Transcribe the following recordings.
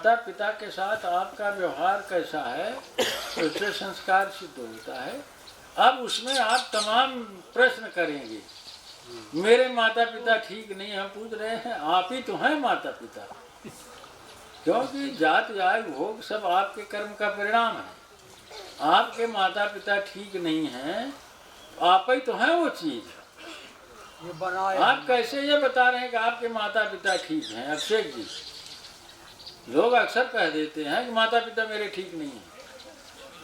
माता पिता के साथ आपका व्यवहार कैसा है उससे संस्कार सिद्ध होता है। अब उसमें आप तमाम प्रश्न करेंगे, मेरे माता पिता ठीक नहीं, हम पूछ रहे हैं आप ही तो हैं माता पिता, क्योंकि जाति आय भोग सब आपके कर्म का परिणाम है। आपके माता पिता ठीक नहीं हैं, आप ही तो हैं वो चीज। आप कैसे ये बता रहे हैं कि आपके माता पिता ठीक हैं? अभिषेक जी, लोग अक्सर कह देते हैं कि माता पिता मेरे ठीक नहीं हैं।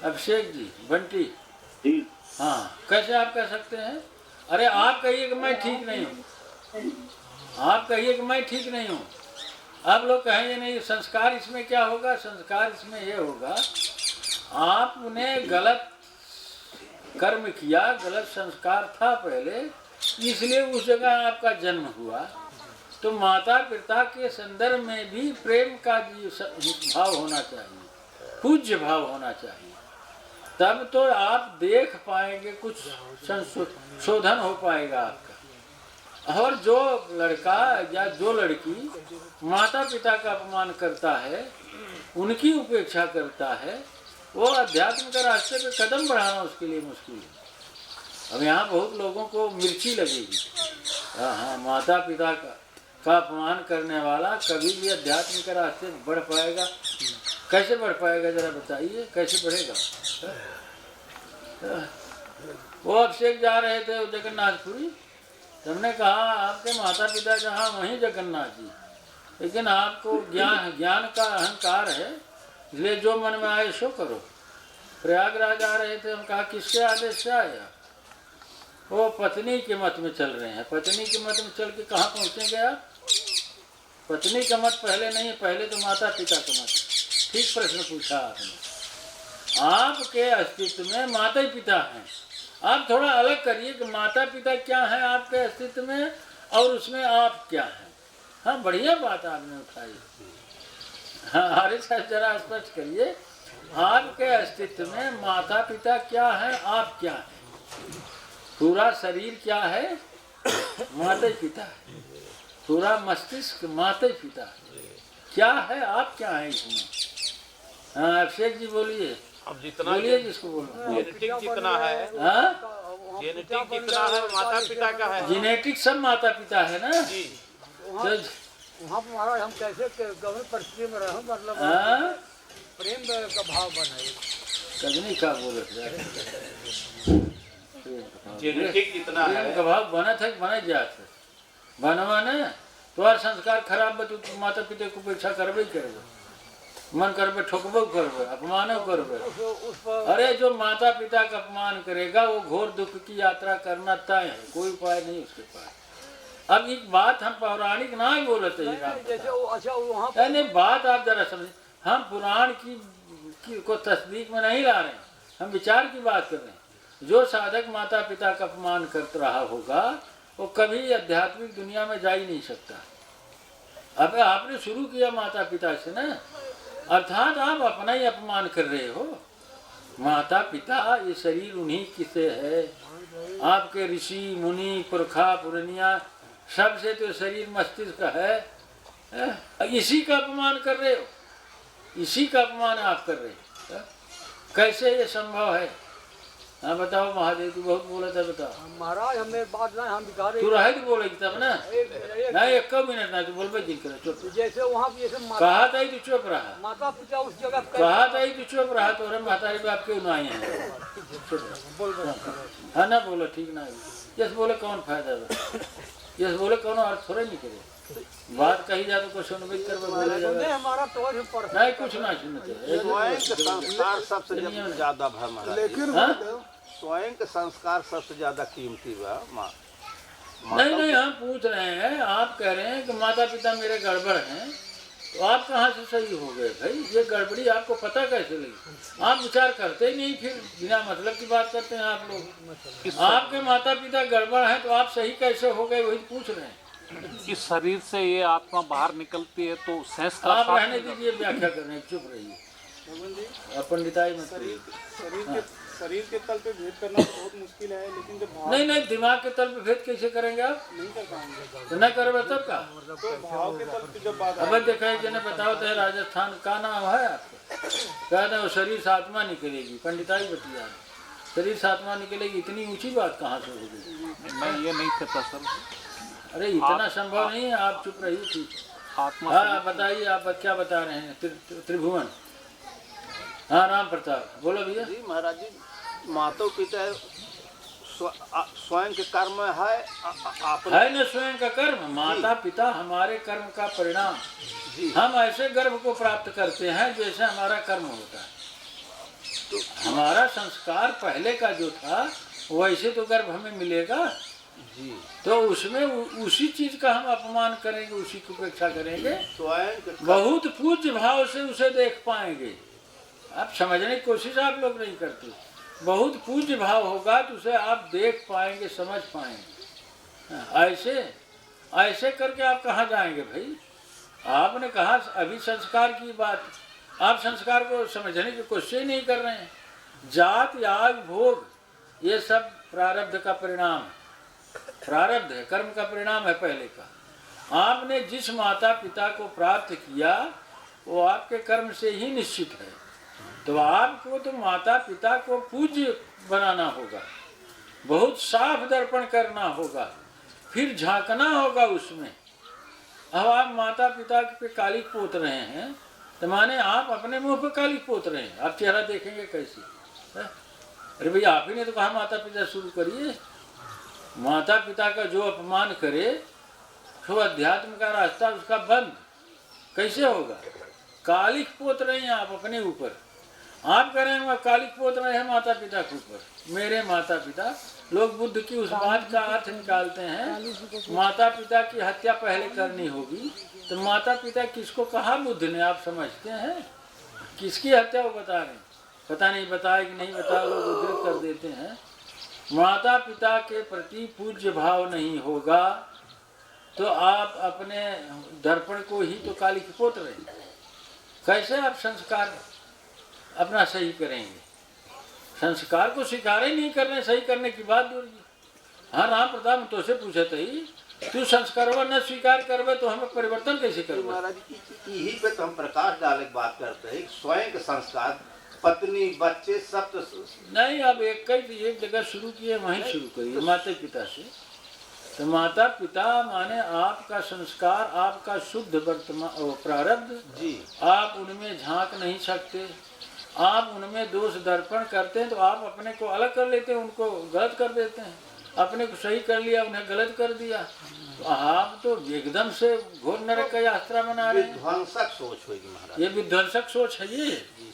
अभिषेक जी, बंटी जी, हाँ, कैसे आप कह सकते हैं? अरे आप कहिए कि मैं ठीक नहीं हूँ, आप कहिए कि मैं ठीक नहीं हूँ। अब लोग कहेंगे नहीं, संस्कार इसमें क्या होगा? संस्कार इसमें ये होगा, आपने गलत कर्म किया, गलत संस्कार था पहले, इसलिए उस जगह आपका जन्म हुआ। तो माता पिता के संदर्भ में भी प्रेम का भाव होना चाहिए, पूज्य भाव होना चाहिए, तब तो आप देख पाएंगे, कुछ संशोधन हो पाएगा आपका। और जो लड़का या जो लड़की माता पिता का अपमान करता है, उनकी उपेक्षा करता है, वो अध्यात्म के रास्ते पे कदम बढ़ाना उसके लिए मुश्किल है। अब यहाँ बहुत लोगों को मिर्ची लगेगी, हाँ, माता पिता का अपमान करने वाला कभी भी अध्यात्म के रास्ते पे बढ़ पाएगा? कैसे बढ़ पाएगा, जरा बताइए, कैसे बढ़ेगा? वो अभिषेक जा रहे थे जगन्नाथपुरी, हमने कहा आपके माता पिता जहाँ वहीं जगन्नाथ जी, लेकिन आपको ज्ञान का अहंकार है, इसलिए जो मन में आए सो करो। प्रयागराज आ रहे थे, हम कहा किसके आदेश से आया? वो पत्नी के मत में चल रहे हैं। पत्नी के मत में चल के कहाँ पहुँचेंगे आप? पत्नी का मत पहले नहीं है, पहले तो माता पिता का मत। ठीक प्रश्न पूछा आपने। आपके अस्तित्व में माता पिता हैं, आप थोड़ा अलग करिए कि माता पिता क्या है आपके अस्तित्व में और उसमें आप क्या हैं। हाँ, बढ़िया बात आपने उठाई। हाँ, अरे साहब जरा स्पष्ट करिए, आपके अस्तित्व में माता पिता क्या है, आप क्या हैं? पूरा शरीर क्या है? माता पिता है। पूरा मस्तिष्क माता पिता है। क्या है, आप क्या है इसमें? हाँ, अभिषेक जी बोलिए। अब जितना बोलिए जिसको बोलना। जेनेटिक जितना है, जेनेटिक जितना है माता पिता का है। जेनेटिक सब माता पिता है ना जी। तो वहाँ पर महाराज हम कैसे गंभीर परिस्थिति में रहे, मतलब प्रेम का भाव बनाए। कजनी का बोले जेनेटिक जितना है का भाव बना था, बना जाता बनवा न तो और संस्कार खराब बा, तो माता पिता को उपेक्षा करबे करबे, मन करबे, ठोकबो करबे, अपमानो करबे। अरे जो माता पिता का अपमान करेगा वो घोर दुख की यात्रा करना तय है, कोई उपाय नहीं उसके पास। अब एक बात हम पौराणिक ना ही बोलते हैं, अच्छा वहाँ नहीं बात आप जरा समझे, हम पुराण की को तस्दीक में नहीं ला रहे हैं, हम विचार की बात कर रहे हैं। जो साधक माता पिता का अपमान करता रहा होगा वो कभी आध्यात्मिक दुनिया में जा ही नहीं सकता। अब आपने शुरू किया माता पिता से ना, अर्थात आप अपना ही अपमान कर रहे हो। माता पिता ये शरीर उन्हीं की से है, आपके ऋषि मुनि पुरखा पुरनिया सबसे तो शरीर मस्तिष्क है, इसी का अपमान कर रहे हो, इसी का अपमान आप कर रहे हो। कैसे ये संभव है? हाँ बताओ महादेव, तू बहुत बोला था, बताओ। महाराज हमें बात ना हम दिखा रहे, तू रहे तो बोलेगी तब ना, नहीं एक मिनट ना तू बोलबे जिन करे चुप। जैसे वहाँ जैसे कहा था तू चुप रहा, माता पिता उस जगह कहा था तू चुप रहा, तो माता बाप क्यों ना आए हैं? हाँ ना बोलो, ठीक ना जैसे बोले कौन फायदा है, जैसे बोले कौन अर्थ थोड़े नहीं करे। बात कही जाए तो कुछ सुनबे करबे बोले जाए, हमारा तो नहीं कुछ ना सुनते। स्वयं के संस्कार सबसे ज्यादा भर, लेकिन स्वयं के संस्कार सबसे ज्यादा कीमती बा। नहीं हम पूछ रहे हैं, आप कह रहे हैं कि माता पिता मेरे गड़बड़ हैं, तो आप कहाँ से सही हो गए भाई? ये गड़बड़ी आपको पता कैसे लगी? आप विचार करते ही नहीं, फिर बिना मतलब की बात करते हैं आप लोग। आपके माता पिता गड़बड़ हैं तो आप सही कैसे हो गए, वही पूछ रहे हैं। इस शरीर से ये आत्मा बाहर निकलती है तो संस्कार आप रहने दीजिए, व्याख्या कर रहे हैं, चुप रहिए, पंडिताई मत करिए। शरीर के तल पे भेद करना तो बहुत मुश्किल है, लेकिन जब भाव नहीं नहीं, दिमाग के तल पे भेद कैसे करेंगे आप? नहीं कर पाएंगे तो न करबे तब का? तो भाव के तल पे जब बात अब देखा जने बताओ तो राजस्थान का नाम है आपको, कहते हैं वो शरीर से आत्मा निकलेगी, पंडिताई बतिया शरीर से आत्मा निकलेगी, इतनी ऊंची बात कहाँ से होगी? मैं ये नहीं कहता सर। अरे इतना संभव नहीं है, आप चुप रहिए। ठीक, आत्मा हाँ बताइए, आप क्या बता रहे हैं? त्रिभुवन, हाँ राम प्रताप बोलो भैया। जी महाराज जी, माता पिता स्वयं के कर्म है, है न स्वयं का कर्म, माता पिता हमारे कर्म का परिणाम। जी हम ऐसे गर्भ को प्राप्त करते हैं जैसे हमारा कर्म होता है। तो हमारा संस्कार पहले का जो था वैसे तो गर्भ हमें मिलेगा जी, तो उसमें उसी चीज का हम अपमान करेंगे, उसी की उपेक्षा करेंगे, स्वयं के बहुत पूज्य भाव से उसे देख पाएंगे। आप समझने की कोशिश आप लोग नहीं करते, बहुत पूज्य भाव होगा तो उसे आप देख पाएंगे, समझ पाएंगे। ऐसे ऐसे करके आप कहाँ जाएंगे भाई? आपने कहा अभी संस्कार की बात, आप संस्कार को समझने की कोशिश ही नहीं कर रहे हैं। जात याग भोग ये सब प्रारब्ध का परिणाम है, प्रारब्ध है, कर्म का परिणाम है पहले का। आपने जिस माता पिता को प्राप्त किया वो आपके कर्म से ही निश्चित है, तो आपको तो माता पिता को पूज्य बनाना होगा, बहुत साफ दर्पण करना होगा, फिर झांकना होगा उसमें। अब आप माता पिता पे कालिक पोत रहे हैं तो माने आप अपने मुंह पे कालिक पोत रहे हैं, आप चेहरा देखेंगे कैसे? अरे भैया आप ही ने तो कहा माता पिता शुरू करिए। माता पिता का जो अपमान करे तो अध्यात्म का रास्ता उसका बंद कैसे होगा? कालिक पोत रहे हैं आप अपने ऊपर, आप करेंगे कालिक पोत रहे हैं माता पिता के ऊपर। मेरे माता पिता, लोग बुद्ध की उस बात का अर्थ निकालते हैं माता पिता की हत्या पहले करनी होगी, तो माता पिता किसको कहा बुद्ध ने? आप समझते हैं किसकी हत्या वो बता रहे हैं? पता नहीं बताए कि नहीं बताया, लोग उद्धृत कर देते हैं। माता पिता के प्रति पूज्य भाव नहीं होगा तो आप अपने दर्पण को ही तो काली की पोत रहे हैं। कैसे आप संस्कार अपना सही करेंगे? संस्कार को स्वीकार ही नहीं करने, सही करने की बात दूर की। हाँ राम प्रताप तो से पूछे थे तू संस्कार न स्वीकार करवे तो हमें परिवर्तन कैसे करवे? महाराज यही पे तो हम प्रकाश डाले की बात करते हैं, स्वयं के संस्कार, पत्नी बच्चे सब तो नहीं। अब एक जगह शुरू किए वहीं शुरू करिए माता पिता से। तो माता पिता माने आपका संस्कार, आपका शुद्ध वर्तमान प्रारब्ध जी, आप उनमें झांक नहीं सकते, आप उनमें दोष दर्पण करते हैं तो आप अपने को अलग कर लेते हैं, उनको गलत कर देते हैं। अपने को सही कर लिया, उन्हें गलत कर दिया, तो आप तो एकदम से घोर नरक का यात्रा बना रहे हैं। विध्वंसक सोच होगी महाराज, ये विध्वंसक सोच है ये।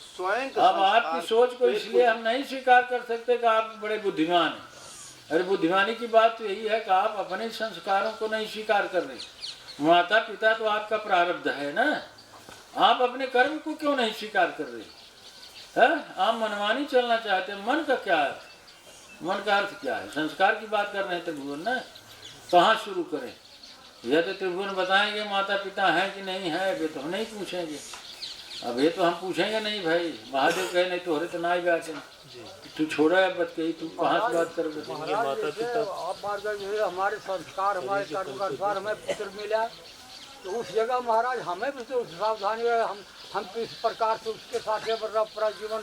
स्वयं अब आपकी सोच को इसलिए हम नहीं स्वीकार कर सकते कि आप बड़े बुद्धिमान हैं। अरे बुद्धिमानी की बात तो यही है कि आप अपने संस्कारों को नहीं स्वीकार कर रहे। माता पिता तो आपका प्रारब्ध है ना, आप अपने कर्म को क्यों नहीं स्वीकार कर रहे हैं? आप मनमानी चलना चाहते हैं। मन का क्या अर्थ? मन का अर्थ क्या है? संस्कार की बात कर रहे हैं त्रिभुवन ना, कहाँ शुरू करें? यह तो त्रिभुवन बताएंगे माता पिता हैं कि नहीं है, वे तो हम नहीं पूछेंगे। अब ये तो हम पूछेंगे नहीं भाई, महादेव कहे नहीं तो हरे तो ना ही बात है, तू छोड़ा है बत कही, तू कहाँ से बात कर रहे? आप हमारे संस्कार, हमारे कर्म का अनुसार हमें पुत्र मिला, तो उस जगह महाराज हमें भी तो सावधानी है। हम तो इस प्रकार से उसके साथ पूरा जीवन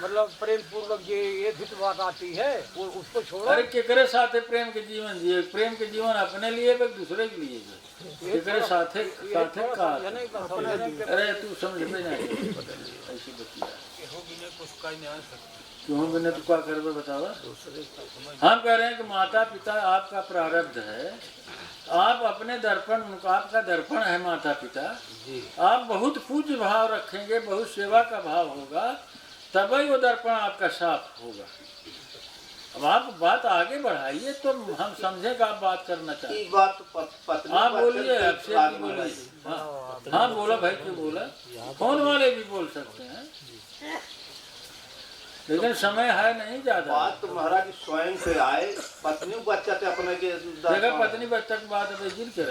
मतलब प्रेम पूर्वक ये भी तो बात आती है, वो उसको छोड़ो। अरे केकरे साथे प्रेम के जीवन जिए? प्रेम के जीवन अपने लिए दूसरे के लिए केकरे साथे साथे का? अरे तू समझ में नहीं ऐसी बतिया क्यों बिना तो क्या कर बतावा? हम कह रहे हैं कि माता पिता आपका प्रारब्ध है, आप अपने दर्पण, आपका दर्पण है माता पिता, आप बहुत पूज्य भाव रखेंगे, बहुत सेवा का भाव होगा, तभी वो दर्पण आपका साफ होगा। अब आप बात आगे बढ़ाइए तो हम समझे कि आप बात करना चाहते हैं। हाँ बोलिए, अक्षय जी बोलिए। हाँ बोला भाई, क्यों बोला? फोन वाले भी बोल सकते हैं, लेकिन समय है नहीं ज्यादा। बात तो महाराज स्वयं से आए, पत्नी बच्चा थे अपने के जगह पत्नी बच्चा की बात है गिर के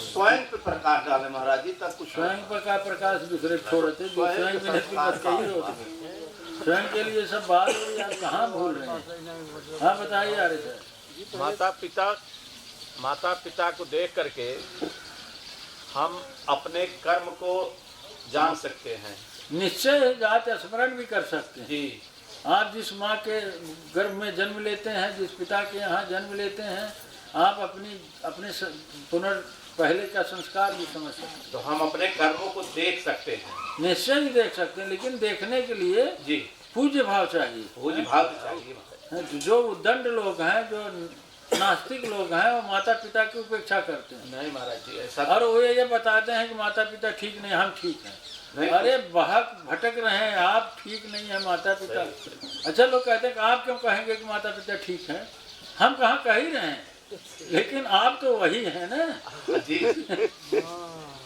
स्वयं पे प्रकाश डाले महाराज जी, तब कुछ स्वयं पर का प्रकाश दूसरे छोड़ते, स्वयं में स्वयं के लिए सब बात हो रही है, आप कहाँ भूल रहे हैं? हाँ बताइए आर्य साहब। माता पिता को देख करके हम अपने कर्म को जान सकते हैं। निश्चय जात स्मरण भी कर सकते हैं। जी आप जिस माँ के गर्भ में जन्म लेते हैं, जिस पिता के यहाँ जन्म लेते हैं, आप अपने पहले का संस्कार भी समझ सकते हैं। तो हम अपने कर्मों को देख सकते हैं। निश्चय ही देख सकते हैं, लेकिन देखने के लिए जी पूज्य भाव चाहिए। पूज्य भाव चाहिए। जो उद्दंड लोग हैं, जो नास्तिक लोग हैं, वो माता पिता की उपेक्षा करते हैं। नहीं महाराज जी ऐसा और वो ये बताते हैं कि माता पिता ठीक नहीं, हम ठीक हैं। नहीं। अरे भटक रहे हैं, आप ठीक नहीं है माता पिता। अच्छा, लोग कहते हैं कि आप क्यों कहेंगे कि माता पिता ठीक है? हम कहाँ कह ही रहे हैं, लेकिन आप तो वही हैं ना जी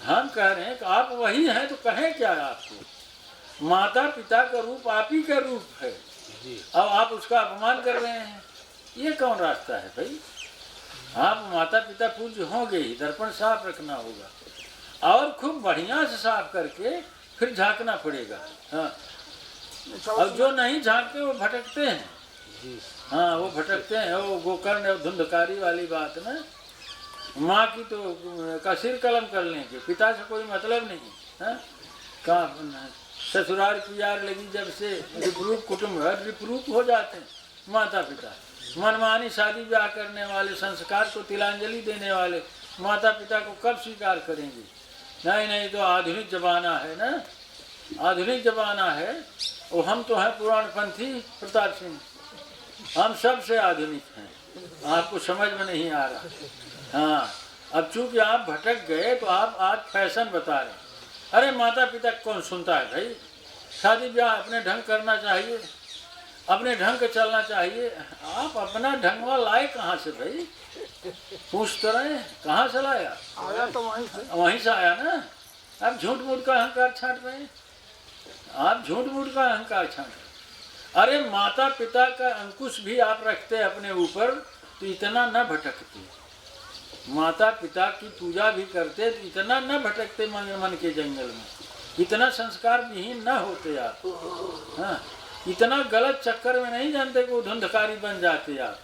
हम कह रहे हैं कि आप वही हैं, तो कहें क्या आपको? माता पिता का रूप आप ही का रूप है, अब आप उसका अपमान कर रहे हैं, ये कौन रास्ता है भाई? आप माता पिता पूज्य होंगे ही, दर्पण साफ रखना होगा और खूब बढ़िया से साफ करके फिर झांकना पड़ेगा। हाँ, अब जो नहीं झांकते वो भटकते हैं। हाँ, वो भटकते हैं। वो गोकर्ण और धुंधकारी वाली बात ना, माँ की तो का सिर कलम कर लेंगे, पिता से कोई मतलब नहीं। हाँ, कहाँ ससुराल की यार लगी जब से रिप्रूप कुटुंब रिप्रूप हो जाते हैं माता पिता। मनमानी शादी ब्याह करने वाले, संस्कार को तिलांजलि देने वाले माता पिता को कब स्वीकार करेंगे? नहीं नहीं, तो आधुनिक जमाना है ना, आधुनिक जमाना है। वो हम तो हैं पुराणपंथी प्रताप सिंह, हम सबसे आधुनिक हैं, आपको समझ में नहीं आ रहा। हाँ, अब चूंकि आप भटक गए तो आप आज फैशन बता रहे हैं। अरे माता पिता कौन सुनता है भाई? शादी ब्याह अपने ढंग करना चाहिए, अपने ढंग के चलना चाहिए। आप अपना ढंगवा लाए कहाँ से भाई? पूछ तो रहे कहाँ से लाया? आया तो वहीं से आया ना। आप झूठ मूठ का अहंकार छांट रहे हैं, आप झूठ मूठ का अहंकार छांट रहे हैं। अरे माता पिता का अंकुश भी आप रखते अपने ऊपर तो इतना न भटकते, माता पिता की पूजा भी करते तो इतना न भटकते मन के जंगल में, इतना संस्कार विहीन न होते आप। हाँ, इतना गलत चक्कर में नहीं जानते कि वो धुंधकारी बन जाते आप।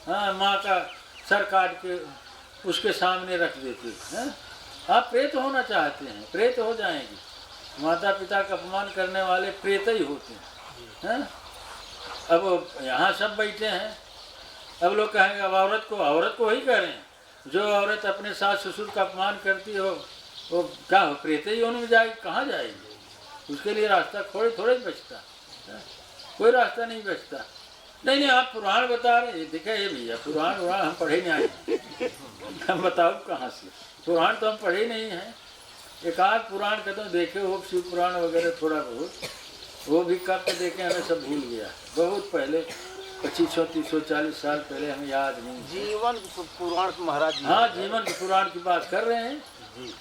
हाँ, माँ का सर काट के उसके सामने रख देते हैं। आप प्रेत होना चाहते हैं, प्रेत हो जाएंगे। माता पिता का अपमान करने वाले प्रेत ही होते हैं। अब यहाँ सब बैठे हैं, अब लोग कहेंगे अब औरत को ही कह रहे हैं, जो औरत अपने सास ससुर का अपमान करती हो वो क्या हो, प्रेत ही होने में जाएगी? कहाँ जाएगी? उसके लिए रास्ता थोड़े बचता है, कोई रास्ता नहीं बचता। नहीं, आप पुराण बता रहे हैं, देखा ये भैया पुराण हम पढ़े नहीं आए। हम बताओ कहाँ से? पुराण तो हम पढ़े नहीं हैं। एक आध पुराण का तो देखे हो, शिव पुराण वगैरह थोड़ा बहुत, वो भी कब के देखे हमें सब भूल गया, बहुत पहले 2500 300 40 साल पहले, हमें याद नहीं। जीवन पुराण महाराज जी। हाँ, जीवन के पुराण की बात कर रहे हैं।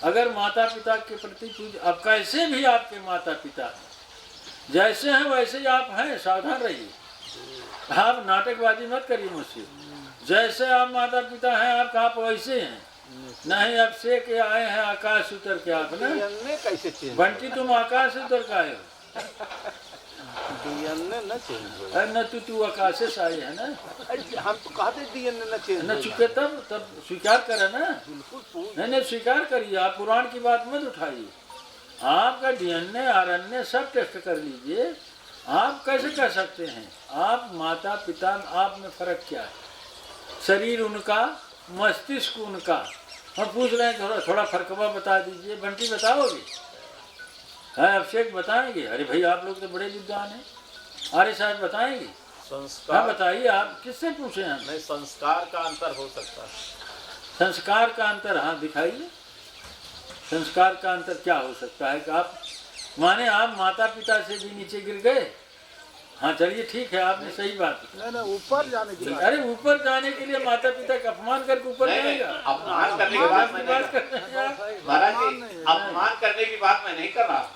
अगर माता पिता के प्रति पूज, अब कैसे भी आपके माता पिता जैसे हैं वैसे ही आप हैं, सावधान रहिए। आप नाटकबाजी मत करिए मुझसे। जैसे आप माता पिता हैं आप वैसे हैं, नहीं अब से के आए हैं आकाश उतर के। आप ना कैसे चेंज? बंटी तुम आकाश उतर के आए हो? डीएनए न चेंज हो। अरे न तू आकाश से आए है ना, हम तो कहते डीएनए न चेंज न चुके तब स्वीकार करे ना। बिल्कुल नहीं स्वीकार करिए, आप पुराण की बात मत उठाइए। आपका डीएनए आरएनए सब टेस्ट कर लीजिए। आप कैसे कह सकते हैं? आप माता पिता आप में फर्क क्या है? शरीर उनका, मस्तिष्क उनका। हम पूछ रहे हैं थोड़ा फर्कवा बता दीजिए। बंटी बताओगे? है अभिषेक बताएंगे? अरे भाई आप लोग तो बड़े विद्वान हैं। आर्य साहब बताएंगे? हाँ संस्कार बताइए, आप किससे पूछे हैं? नहीं, संस्कार का अंतर हो सकता है। संस्कार का अंतर? हाँ दिखाइए, संस्कार का अंतर क्या हो सकता है? कि आप माने आप माता पिता से भी नीचे गिर गए? हाँ चलिए ठीक है, आपने सही बात की। ऊपर जाने की अरे ऊपर जाने के लिए माता पिता का अपमान करके ऊपर जाएगा? अपमान करने की बात मैं नहीं कर महाराज जी, अपमान करने की बात मैं नहीं कर रहा।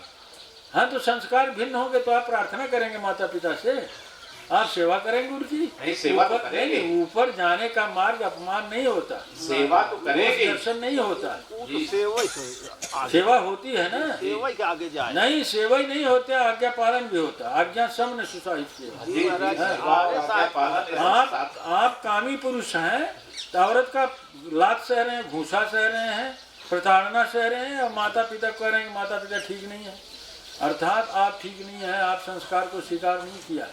हाँ तो संस्कार भिन्न होंगे तो आप प्रार्थना करेंगे माता पिता से। आप सेवा करेंगे उनकी? नहीं, सेवा तो ऊपर- करेंगे। नहीं, ऊपर जाने का मार्ग अपमान नहीं होता, सेवा तो करेंगे। दर्शन नहीं होता। जी। सेवा होती है ना, सेवा के आगे जाए। नहीं सेवा ही नहीं होते, आज्ञा पालन भी होता। आज्ञा सम ने सुसाहित जी, सेवा। सेवा और आज्ञा पालन आप कामी पुरुष हैं तो औरत का लात सह रहे हैं, घूसा सह रहे हैं, प्रताड़ना सह रहे हैं, और माता पिता कह रहे हैं कि माता पिता ठीक नहीं है, अर्थात आप ठीक नहीं है, आप संस्कार को स्वीकार नहीं किया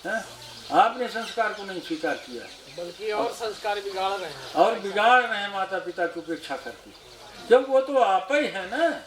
है, आपने संस्कार को नहीं स्वीकार किया, बल्कि और संस्कार बिगाड़ रहे हैं। और बिगाड़ रहे हैं माता पिता की उपेक्षा करके, जब वो तो आप ही है ना।